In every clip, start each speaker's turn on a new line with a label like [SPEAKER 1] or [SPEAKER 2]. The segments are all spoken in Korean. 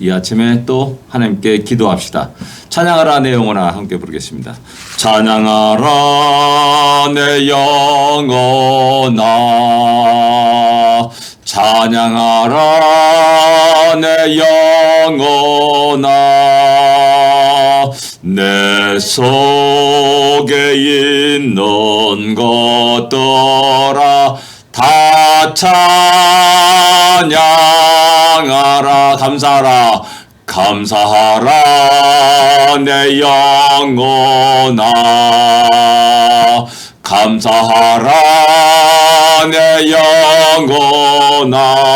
[SPEAKER 1] 이 아침에 또 하나님께 기도합시다. 찬양하라 내 영혼아 함께 부르겠습니다. 찬양하라 내 영혼아 찬양하라 내 영혼아 내 속에 있는 것들아 다 찬양하라 감사하라 감사하라 내 영혼아 감사하라 내 영혼아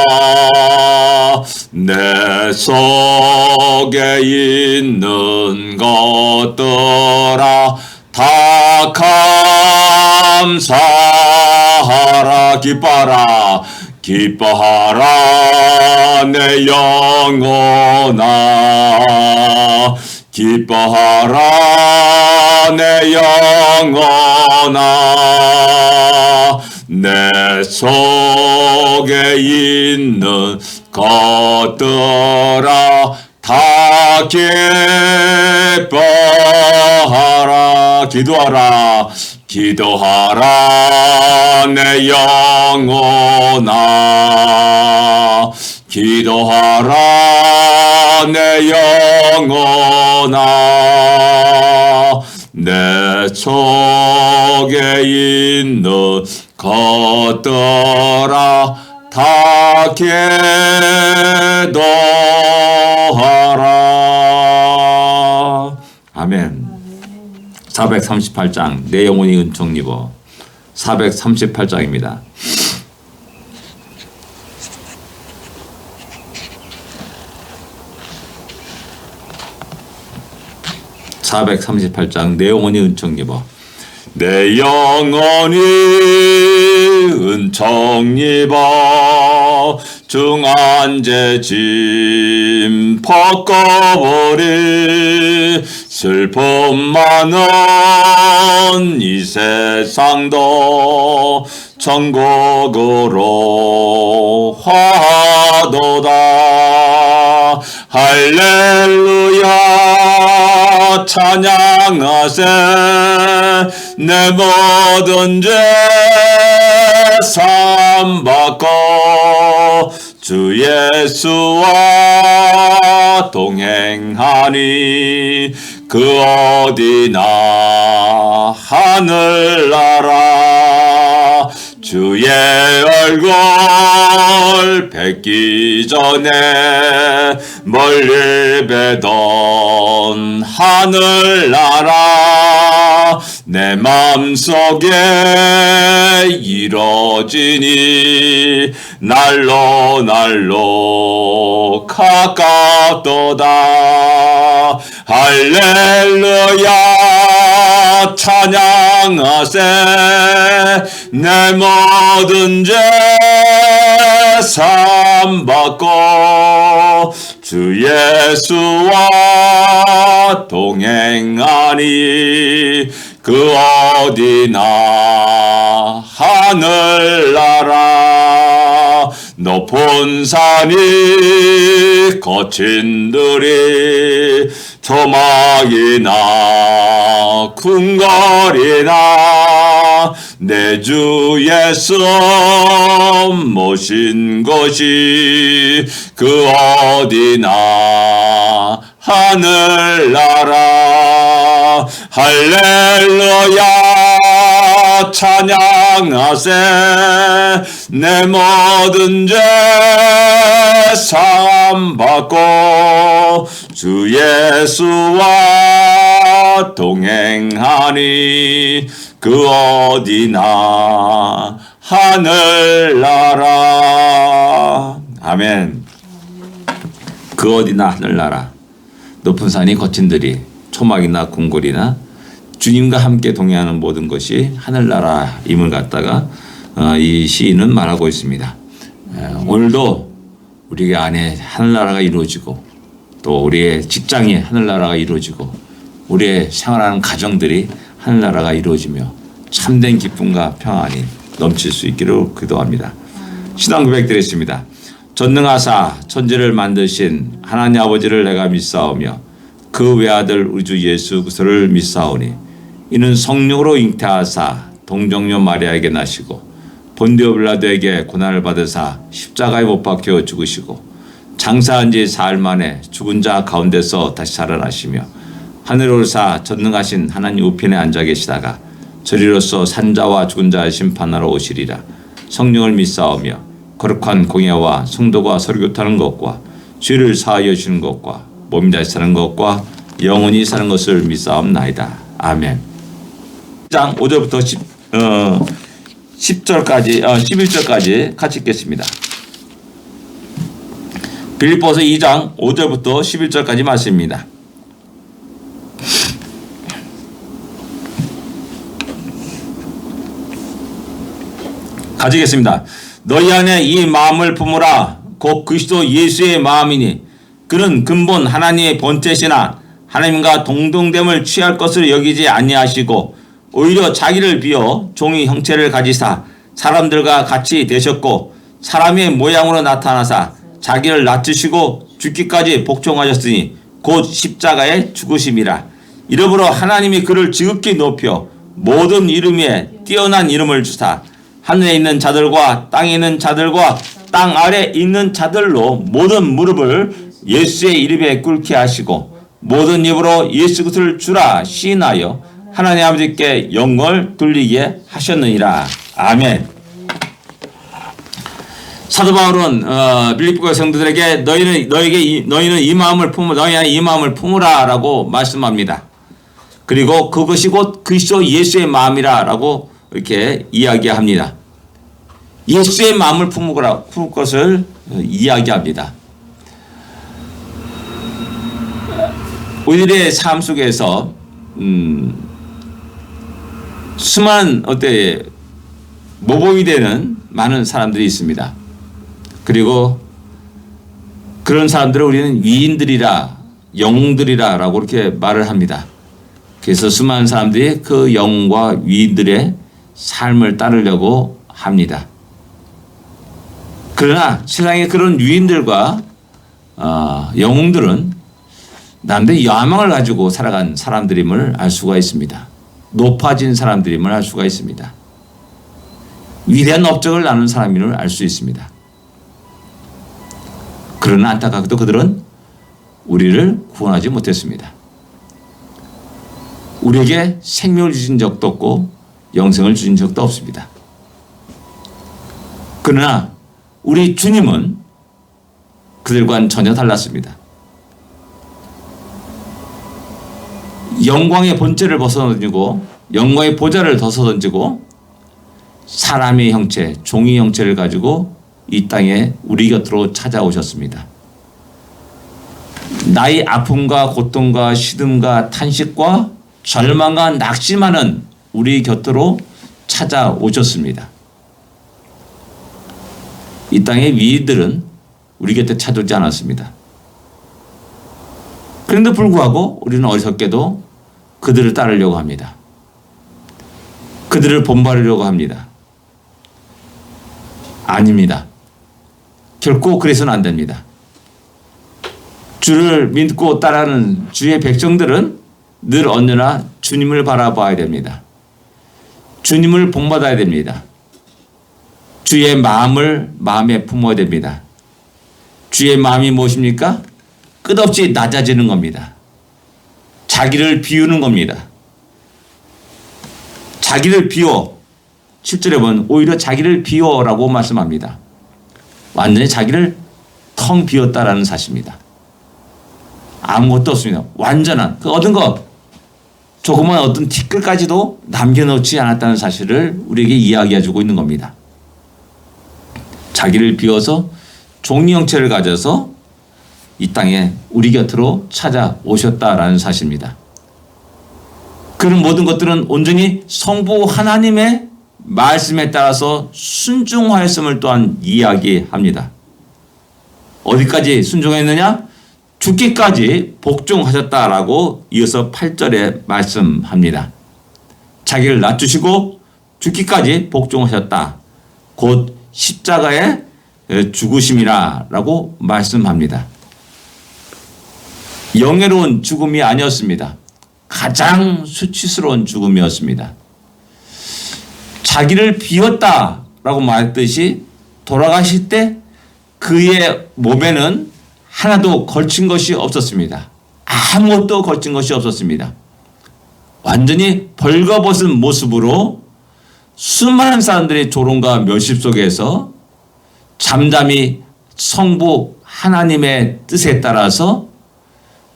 [SPEAKER 1] 내 속에 있는 것들아 다 감사하라 기뻐하라 기뻐하라 내 영혼아 기뻐하라 내 영혼아 내 속에 있는 것들아 다 기뻐하라 기도하라 기도하라 내 영혼아 기도하라 내 영혼아 내 속에 있는 것들아 다 기도하라. 아멘. 438장 내 영혼이 은총 입어 438장입니다. 내 영혼이 은총 입어 내 영혼이 은총 입어 중한죄 짐 벗겨버리 슬픔 많은 이 세상도 천국으로 화도다 할렐루야 찬양하세 내 모든 죄 사함받고 주 예수와 동행하니 그 어디나 하늘나라 주의 얼굴 뵙기 전에 멀리 뵈던 하늘나라 내 맘속에 이뤄지니 날로 날로 가깝도다 할렐루야 찬양하세 내 모든 죄 사함받고 주 예수와 동행하니 그 어디나 하늘나라 높은 산이 거친 들이 토막이나 궁궐이나 내 주 예수 모신 곳이 그 어디나 하늘나라 할렐루야 찬양하세 내 모든 죄 사함받고 주 예수와 동행하니 그 어디나 하늘나라 아멘. 그 어디나 하늘나라 높은 산이 거친 들이 초막이나 궁궐이나 주님과 함께 동행하는 모든 것이 하늘나라임을 갖다가 이 시인은 말하고 있습니다. 오늘도 우리 안에 하늘나라가 이루어지고 또 우리의 직장이 하늘나라가 이루어지고 우리의 생활하는 가정들이 하늘나라가 이루어지며 참된 기쁨과 평안이 넘칠 수 있기를 기도합니다. 신앙 고백 드리겠습니다. 전능하사 천지를 만드신 하나님 아버지를 내가 믿사오며 그 외아들 우리 주 예수 그리스도를 믿사오니 이는 성령으로 잉태하사 동정녀 마리아에게 나시고 본디오 빌라도에게 고난을 받으사 십자가에 못 박혀 죽으시고 장사한 지 사흘 만에 죽은 자 가운데서 다시 살아나시며 하늘에 오르사 전능하신 하나님 우편에 앉아 계시다가 저리로서 산자와 죽은 자의 심판하러 오시리라. 성령을 믿사오며 거룩한 공예와 성도가 서로 교통하는 것과 죄를 사하여 주시는 것과 몸이 다시 사는 것과 영원히 사는 것을 믿사옵나이다. 아멘. 1장 5절부터 10절까지 11절까지 같이 읽겠습니다. 빌립보서 2장 5절부터 11절까지 말씀입니다. 가지겠습니다. 너희 안에 이 마음을 품으라. 곧 그리스도 예수의 마음이니 그는 근본 하나님의 본체시나 하나님과 동등됨을 취할 것을 여기지 아니하시고 오히려 자기를 비어 종의 형체를 가지사 사람들과 같이 되셨고 사람의 모양으로 나타나사 자기를 낮추시고 죽기까지 복종하셨으니 곧 십자가에 죽으심이라. 이러므로 하나님이 그를 지극히 높여 모든 이름에 뛰어난 이름을 주사 하늘에 있는 자들과 땅에 있는 자들과 땅 아래 있는 자들로 모든 무릎을 예수의 이름에 꿇게 하시고 모든 입으로 예수 그리스도를 주라 시인하여 하나님 아버지께 영광을 돌리게 하셨느니라. 아멘. 사도 바울은 빌립보 성도들에게 너희는 이 마음을 품으라라고 말씀합니다. 그리고 그것이 곧 그리스도 예수의 마음이라라고 이렇게 이야기합니다. 예수의 마음을 품을 것을 이야기합니다. 우리들의 삶 속에서 수많은 모범이 되는 많은 사람들이 있습니다. 그리고 그런 사람들을 우리는 위인들이라 영웅들이라라고 이렇게 말을 합니다. 그래서 수많은 사람들이 그 영웅과 위인들의 삶을 따르려고 합니다. 그러나 세상에 그런 위인들과 영웅들은 남들의 야망을 가지고 살아간 사람들임을 알 수가 있습니다. 높아진 사람들임을 알 수가 있습니다. 위대한 업적을 나눈 사람임을 알 수 있습니다. 그러나 안타깝게도 그들은 우리를 구원하지 못했습니다. 우리에게 생명을 주신 적도 없고 영생을 주신 적도 없습니다. 그러나 우리 주님은 그들과는 전혀 달랐습니다. 영광의 본체를 벗어던지고 영광의 보좌를 벗어던지고 사람의 형체, 종의 형체를 가지고 이 땅에 우리 곁으로 찾아오셨습니다. 나의 아픔과 고통과 시름과 탄식과 절망과 낙심하는 우리 곁으로 찾아오셨습니다. 이 땅의 위인들은 우리 곁에 찾아오지 않았습니다. 그런데 불구하고 우리는 어리석게도 그들을 따르려고 합니다. 그들을 본받으려고 합니다. 아닙니다. 결코 그래서는 안 됩니다. 주를 믿고 따르는 주의 백성들은 늘 언제나 주님을 바라봐야 됩니다. 주님을 본받아야 됩니다. 주의 마음을 마음에 품어야 됩니다. 주의 마음이 무엇입니까? 끝없이 낮아지는 겁니다. 자기를 비우는 겁니다. 자기를 비워. 7절에 보면 오히려 자기를 비워라고 말씀합니다. 완전히 자기를 텅 비웠다라는 사실입니다. 아무것도 없습니다. 완전한 그 얻은 것 조그만 어떤 티끌까지도 남겨놓지 않았다는 사실을 우리에게 이야기해주고 있는 겁니다. 자기를 비워서 종의 형체를 가져서 이 땅에 우리 곁으로 찾아오셨다라는 사실입니다. 그런 모든 것들은 온전히 성부 하나님의 말씀에 따라서 순종하였음을 또한 이야기합니다. 어디까지 순종했느냐? 죽기까지 복종하셨다라고 이어서 8절에 말씀합니다. 자기를 낮추시고 죽기까지 복종하셨다. 곧 십자가에 죽으심이라고 말씀합니다. 영예로운 죽음이 아니었습니다. 가장 수치스러운 죽음이었습니다. 자기를 비웠다라고 말했듯이 돌아가실 때 그의 몸에는 하나도 걸친 것이 없었습니다. 아무것도 걸친 것이 없었습니다. 완전히 벌거벗은 모습으로 수많은 사람들의 조롱과 멸시 속에서 잠잠히 성부 하나님의 뜻에 따라서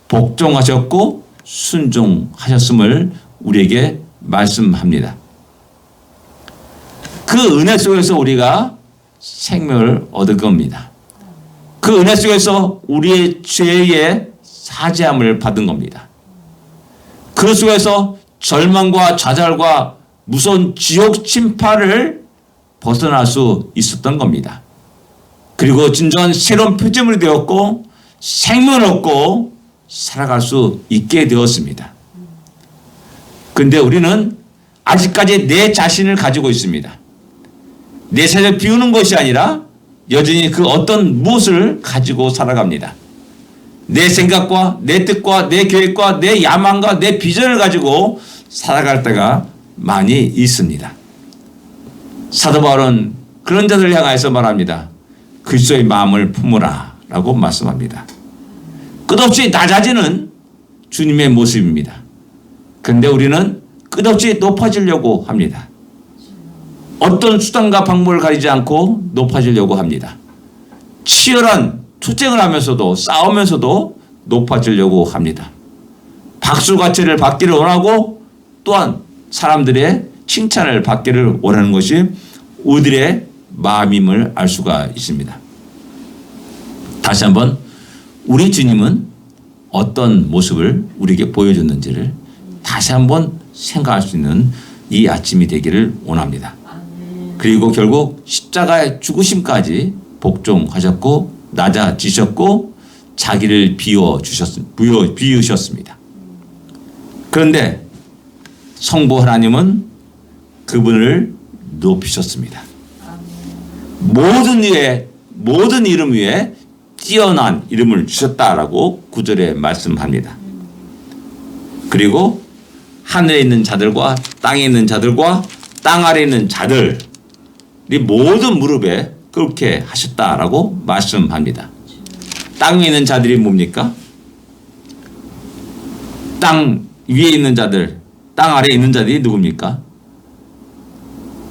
[SPEAKER 1] 복종하셨고 순종하셨음을 우리에게 말씀합니다. 그 은혜 속에서 우리가 생명을 얻을 겁니다. 그 은혜 속에서 우리의 죄의 사죄함을 받은 겁니다. 그 속에서 절망과 좌절과 무서운 지옥 심판을 벗어날 수 있었던 겁니다. 그리고 진정한 새로운 표지물이 되었고 생명을 얻고 살아갈 수 있게 되었습니다. 그런데 우리는 아직까지 내 자신을 가지고 있습니다. 내 삶을 비우는 것이 아니라 여전히 그 어떤 무엇을 가지고 살아갑니다. 내 생각과 내 뜻과 내 계획과 내 야망과 내 비전을 가지고 살아갈 때가 많이 있습니다. 사도 바울은 그런 자들을 향하여서 말합니다. 그리스도의 마음을 품으라 라고 말씀합니다. 끝없이 낮아지는 주님의 모습입니다. 그런데 우리는 끝없이 높아지려고 합니다. 어떤 수단과 방법을 가리지 않고 높아지려고 합니다. 치열한 투쟁을 하면서도 싸우면서도 높아지려고 합니다. 박수가치를 받기를 원하고 또한 사람들의 칭찬을 받기를 원하는 것이 우리들의 마음임을 알 수가 있습니다. 다시 한번 우리 주님은 어떤 모습을 우리에게 보여줬는지를 다시 한번 생각할 수 있는 이 아침이 되기를 원합니다. 그리고 결국 십자가의 죽으심까지 복종하셨고 낮아지셨고 자기를 비우셨습니다. 그런데 성부 하나님은 그분을 높이셨습니다. 모든 이름 위에 뛰어난 이름을 주셨다라고 9절에 말씀합니다. 그리고 하늘에 있는 자들과 땅에 있는 자들과 땅 아래에 있는 자들이 모든 무릎에 그렇게 하셨다라고 말씀합니다. 땅 위에 있는 자들이 뭡니까? 땅 위에 있는 자들, 땅 아래에 있는 자들이 누굽니까?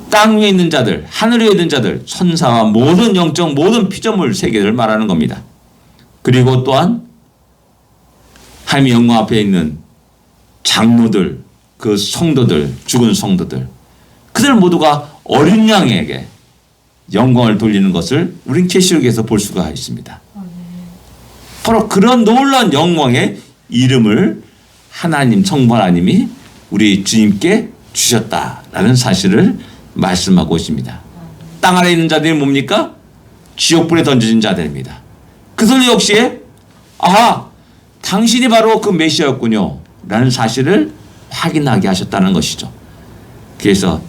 [SPEAKER 1] 땅 위에 있는 자들, 하늘 위에 있는 자들, 천사와 모든 영적 모든 피조물 세계를 말하는 겁니다. 그리고 또한 하나님의 영광 앞에 있는 장로들, 그 성도들, 죽은 성도들, 그들 모두가 어린 양에게 영광을 돌리는 것을 우린 계시록에서 볼 수가 있습니다. 바로 그런 놀라운 영광의 이름을 하나님, 성부 하나님이 우리 주님께 주셨다라는 사실을 말씀하고 있습니다. 땅 아래에 있는 자들이 뭡니까? 지옥불에 던져진 자들입니다. 그들 역시 당신이 바로 그 메시아였군요 라는 사실을 확인하게 하셨다는 것이죠. 그래서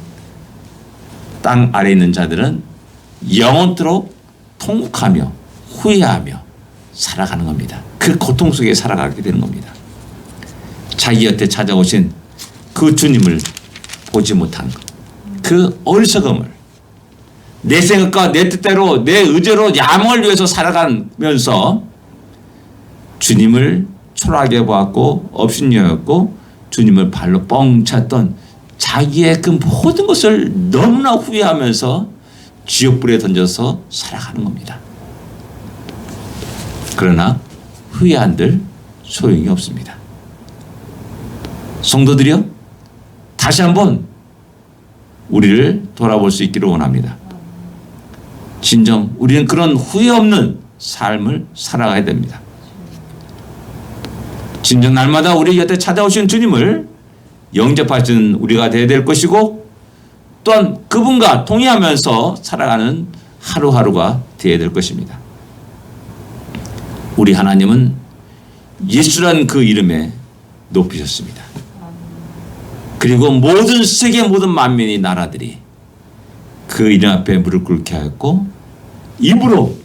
[SPEAKER 1] 땅 아래에 있는 자들은 영원토록 통곡하며 후회하며 살아가는 겁니다. 그 고통 속에 살아가게 되는 겁니다. 자기 곁에 찾아오신 그 주님을 보지 못한 것, 그 어리석음을 내 생각과 내 뜻대로 내 의지로 야망을 위해서 살아가면서 주님을 초라하게 보았고 업신여겼고 주님을 발로 뻥 찼던 자기의 그 모든 것을 너무나 후회하면서 지옥불에 던져서 살아가는 겁니다. 그러나 후회한들 소용이 없습니다. 성도들이요, 다시 한번 우리를 돌아볼 수 있기를 원합니다. 진정 우리는 그런 후회 없는 삶을 살아가야 됩니다. 진정 날마다 우리 곁에 찾아오신 주님을 영접하시는 우리가 되어야 될 것이고 또한 그분과 동의하면서 살아가는 하루하루가 되어야 될 것입니다. 우리 하나님은 예수라는 그 이름에 높이셨습니다. 그리고 모든 세계 모든 만민이 나라들이 그 이름 앞에 무릎 꿇게 하였고 입으로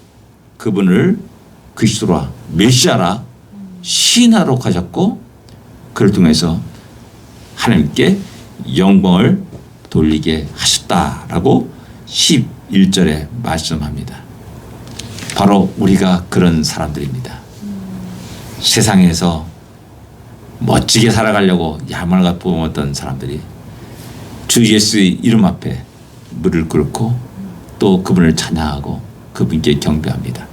[SPEAKER 1] 그분을 그리스도라 메시아라 시인하도록 하셨고 그를 통해서 하나님께 영광을 돌리게 하셨다라고 11절에 말씀합니다. 바로 우리가 그런 사람들입니다. 세상에서 멋지게 살아가려고 야만을 부어먹었던 사람들이 주 예수의 이름 앞에 무릎을 꿇고 또 그분을 찬양하고 그분께 경배합니다.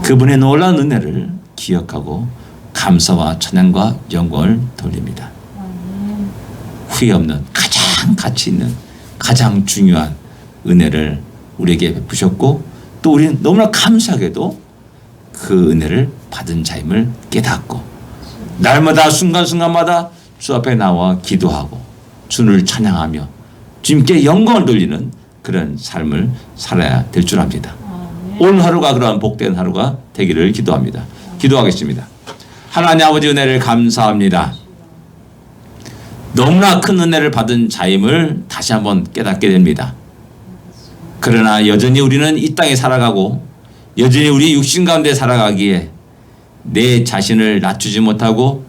[SPEAKER 1] 그분의 놀라운 은혜를 기억하고 감사와 찬양과 영광을 돌립니다. 후회 없는 가장 가치 있는 가장 중요한 은혜를 우리에게 베푸셨고 또 우리는 너무나 감사하게도 그 은혜를 받은 자임을 깨닫고 날마다 순간순간마다 주 앞에 나와 기도하고 주를 찬양하며 주님께 영광을 돌리는 그런 삶을 살아야 될 줄 압니다. 오늘 하루가 그러한 복된 하루가 되기를 기도합니다. 기도하겠습니다. 하나님 아버지 은혜를 감사합니다. 너무나 큰 은혜를 받은 자임을 다시 한번 깨닫게 됩니다. 그러나 여전히 우리는 이 땅에 살아가고 여전히 우리 육신 가운데 살아가기에 내 자신을 낮추지 못하고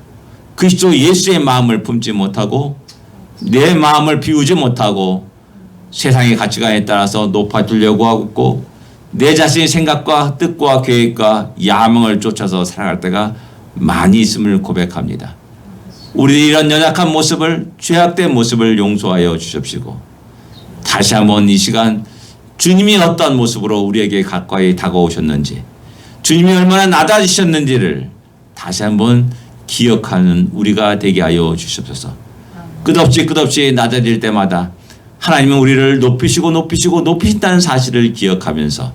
[SPEAKER 1] 그리스도 예수의 마음을 품지 못하고 내 마음을 비우지 못하고 세상의 가치관에 따라서 높아지려고 하고 내 자신의 생각과 뜻과 계획과 야망을 쫓아서 살아갈 때가 많이 있음을 고백합니다. 우리 이런 연약한 모습을 죄악된 모습을 용서하여 주십시고 다시 한번 이 시간 주님이 어떤 모습으로 우리에게 가까이 다가오셨는지 주님이 얼마나 낮아지셨는지를 다시 한번 기억하는 우리가 되게 하여 주시옵소서. 끝없이 낮아질 때마다 하나님은 우리를 높이신다는 사실을 기억하면서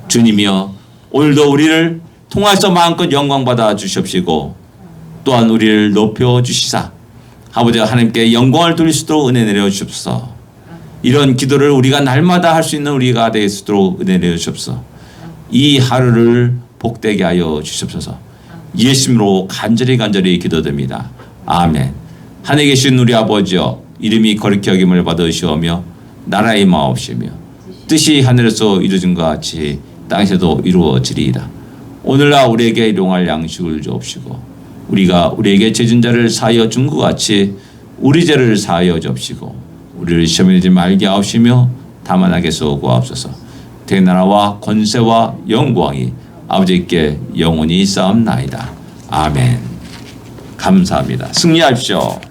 [SPEAKER 1] 주님이여 오늘도 우리를 통하여서 마음껏 영광받아 주시옵시고 또한 우리를 높여주시사 아버지가 하나님께 영광을 돌릴 수 있도록 은혜 내려주시옵소서. 이런 기도를 우리가 날마다 할 수 있는 우리가 될 수 있도록 은혜 내려주시옵소서. 이 하루를 복되게 하여 주시옵소서. 예수님으로 간절히 기도드립니다. 아멘. 하늘에 계신 우리 아버지여 이름이 거룩히 여김을 받으시오며 나라의 마옵시며 뜻이 하늘에서 이루어진 것 같이 땅에서도 이루어지리이다. 오늘날 우리에게 일용할 양식을 주옵시고 우리가 우리에게 죄진 자를 사하여 준 것 같이 우리 죄를 사하여 주옵시고 우리를 시험에 들지 말게 하옵시며 다만 악에서 구하옵소서. 대나라와 권세와 영광이 아버지께 영원히 쌓옵나이다. 아멘. 감사합니다. 승리하십시오.